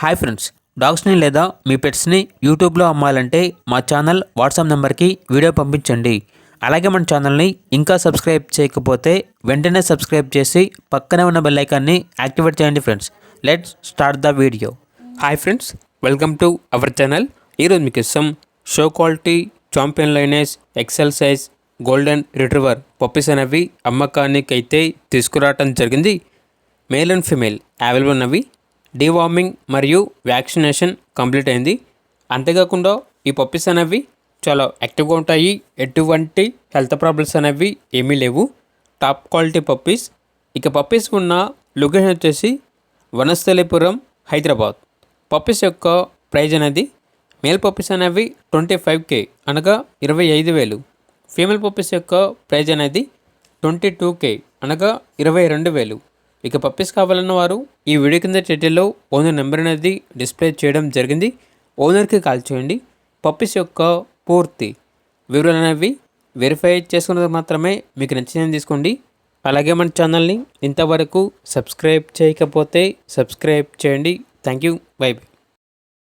Hi friends, డాగ్స్ని లేదా మీ పెట్స్ని యూట్యూబ్లో అమ్మాలంటే మా ఛానల్ వాట్సాప్ నెంబర్కి వీడియో పంపించండి. అలాగే మన ఛానల్ని ఇంకా సబ్స్క్రైబ్ చేయకపోతే వెంటనే సబ్స్క్రైబ్ చేసి పక్కనే ఉన్న బెల్ ఐకాన్ని యాక్టివేట్ చేయండి friends. Let's start the video. Hi friends, welcome to our channel. ఈరోజు మీకు ఇస్తాం show quality champion lines excel size golden retriever puppies అనేవి అమ్మకానికి అయితే తీసుకురావటం జరిగింది. మేల్ అండ్ ఫీమేల్ అవైలబుల్ ఉన్నవి. డీవార్మింగ్ మరియు వ్యాక్సినేషన్ కంప్లీట్ అయింది. అంతేకాకుండా ఈ పప్పీస్ అనేవి చాలా యాక్టివ్గా ఉంటాయి. ఎటువంటి హెల్త్ ప్రాబ్లమ్స్ అనేవి ఏమీ లేవు. Top quality puppies. ఇక పప్పీస్ ఉన్న లొకేషన్ వచ్చేసి వనస్థలిపురం, హైదరాబాద్. పప్పీస్ యొక్క ప్రైజ్ అనేది మేల్ పప్పీస్ అనేవి 25K అనగా 25,000. ఫీమేల్ పప్పీస్ యొక్క ప్రైజ్ అనేది 22K అనగా 22,000. ఇక పప్పీస్ కావాలన్న వారు ఈ వీడియో కింద టైటిల్లో ఓనర్ నెంబర్ అనేది డిస్ప్లే చేయడం జరిగింది. ఓనర్కి కాల్ చేయండి. పప్పీస్ యొక్క పూర్తి వివరాలు అనేవి వెరిఫై చేసుకున్నది మాత్రమే మీకు నచ్చిందని తీసుకోండి. అలాగే మన ఛానల్ని ఇంతవరకు సబ్స్క్రైబ్ చేయకపోతే సబ్స్క్రైబ్ చేయండి. Thank you. By by.